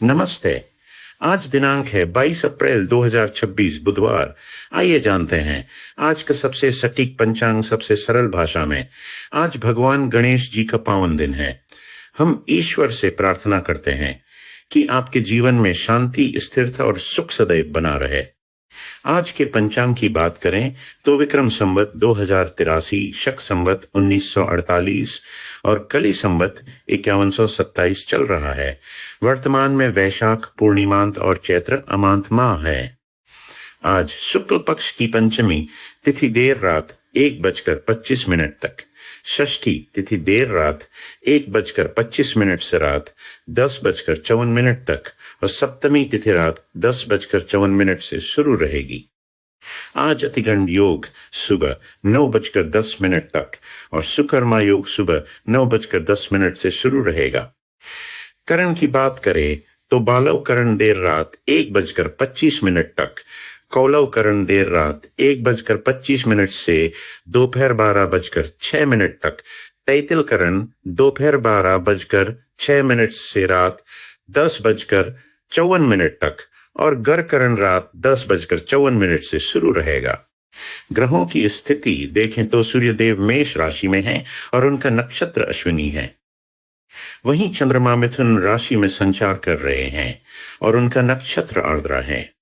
नमस्ते। आज दिनांक है 22 अप्रैल 2026 बुधवार। आइए जानते हैं आज का सबसे सटीक पंचांग सबसे सरल भाषा में। आज भगवान गणेश जी का पावन दिन है। हम ईश्वर से प्रार्थना करते हैं कि आपके जीवन में शांति, स्थिरता और सुख सदैव बना रहे। आज के पंचांग की बात करें तो विक्रम संवत 2083, शक संवत 1948 और कली संवत 5127 चल रहा है। वर्तमान में वैशाख पूर्णिमांत और चैत्र अमांत माह है। आज शुक्ल पक्ष की पंचमी तिथि देर रात 1:25 तक, षष्ठी तिथि देर रात 1:25 से रात 10:54 तक और सप्तमी तिथि रात 10:54 से शुरू रहेगी। आज अतिगंड योग सुबह 9:10 तक और सुकर्मा योग सुबह 9:10 से शुरू रहेगा। करण की बात करें तो बालव करण देर रात 1:25 तक, कौलव करण देर रात 1:25 से दोपहर 12:06 तक, तैतिल करण दोपहर 12:06 से रात 10:54 तक और गर करण रात 10:54 से शुरू रहेगा। ग्रहों की स्थिति देखें तो सूर्यदेव मेष राशि में हैं और उनका नक्षत्र अश्विनी है। वहीं चंद्रमा मिथुन राशि में संचार कर रहे हैं और उनका नक्षत्र आर्द्रा है।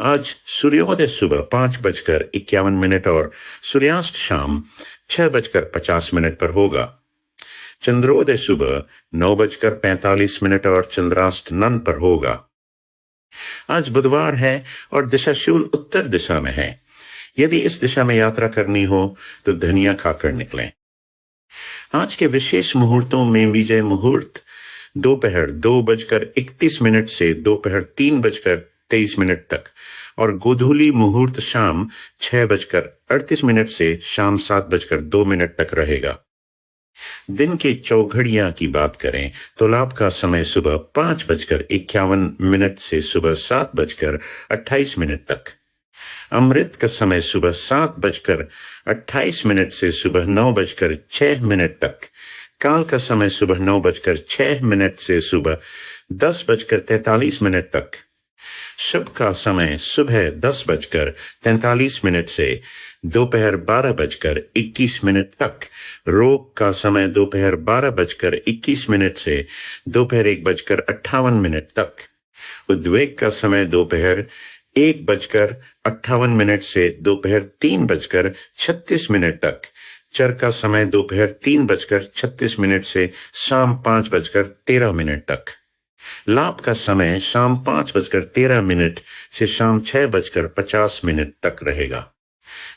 आज सूर्योदय सुबह 5:51 और सूर्यास्त शाम 6:50 पर होगा। चंद्रोदय सुबह 9:45 और चंद्रास्त नन पर होगा। आज बुधवार है और दिशाशूल उत्तर दिशा में है। यदि इस दिशा में यात्रा करनी हो तो धनिया खाकर निकलें। आज के विशेष मुहूर्तों में विजय मुहूर्त दोपहर 2:31 से दोपहर 3:23 तक और गोधूली मुहूर्त शाम 6:38 से शाम 7:02 तक रहेगा। दिन के चौघड़ियां की बात करें तो लाभ का समय सुबह 5:51 से सुबह 7:28 तक, अमृत का समय सुबह 7:28 से सुबह 9:06 तक, काल का समय सुबह 9:06 से सुबह 10:43 तक, शुभ का समय सुबह 10:43 से दोपहर 12:21 तक, रोग का समय दोपहर 12:21 से दोपहर 1:58 तक, उद्वेग का समय दोपहर 1:58 से दोपहर 3:36 तक, चर का समय दोपहर 3:36 से शाम 5:13 तक, लाभ का समय शाम 5:13 से शाम 6:50 तक रहेगा।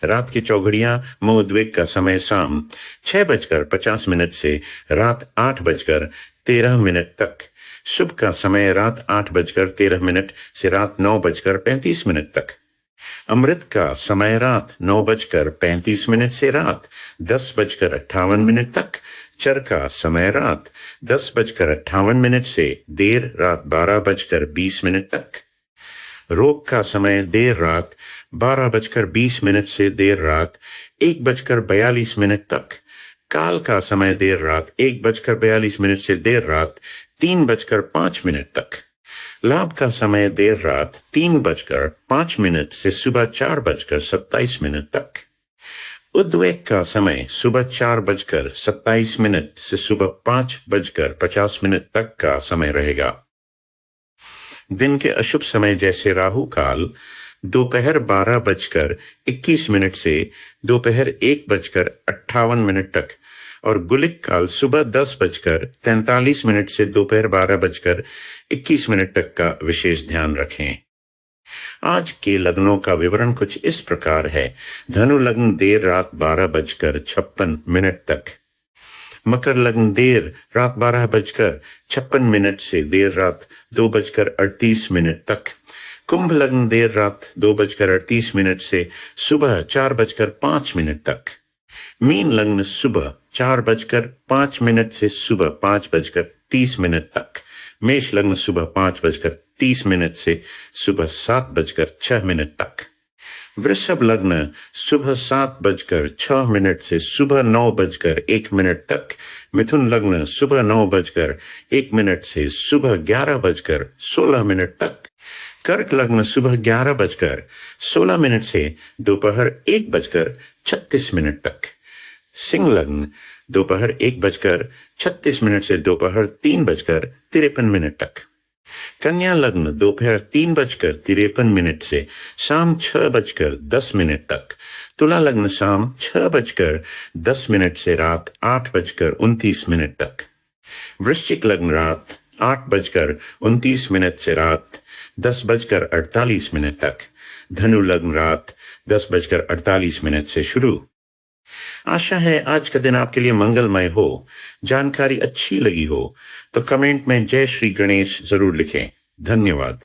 रात की चौघड़ियां उद्वेग का समय शाम 6:50 से रात 8:13 तक, शुभ का समय रात 8:13 से रात 9:35 तक, अमृत का समय रात 9:35 से रात 10:58 तक, चर का समय रात 10:58 से देर रात 12:20 तक, रोग का समय देर रात 12:20 से देर रात 1:42 तक, काल का समय देर रात 1:42 से देर रात 3:05 तक, लाभ का समय देर रात 3:05 से सुबह 4:27 तक, उद्वेग का समय सुबह 4:27 से सुबह 5:50 तक का समय रहेगा। दिन के अशुभ समय जैसे राहु काल दोपहर 12:21 से दोपहर 1:58 तक और गुलिक काल सुबह 10:43 से दोपहर 12:21 तक का विशेष ध्यान रखें। आज के लग्नों का विवरण कुछ इस प्रकार है। धनु लग्न देर रात 12:56 तक, मकर लग्न देर रात 12:56 से देर रात 2:38 तक, कुंभ लग्न देर रात 2:38 से सुबह 4:05 तक, मीन लग्न सुबह 4:05 से सुबह 5:30 तक, मेष लग्न सुबह 5:30 से सुबह 7:06 तक, वृषभ लग्न सुबह 7:06 से सुबह 9:01 तक, मिथुन लग्न सुबह 9:01 से सुबह 11:16 तक। कर्क लग्न सुबह 11:16 से दोपहर 1:36 तक। सिंह लग्न दोपहर 1:36 से दोपहर 3:53 तक। कन्या लग्न दोपहर 3:53 से शाम 6:10 तक। तुला लग्न शाम 6:10 से रात 8:29 तक। वृश्चिक लग्न रात 8:29 से रात 10:48 तक। धनु लग्न रात 10:48 से शुरू। आशा है आज का दिन आपके लिए मंगलमय हो। जानकारी अच्छी लगी हो तो कमेंट में जय श्री गणेश जरूर लिखें। धन्यवाद।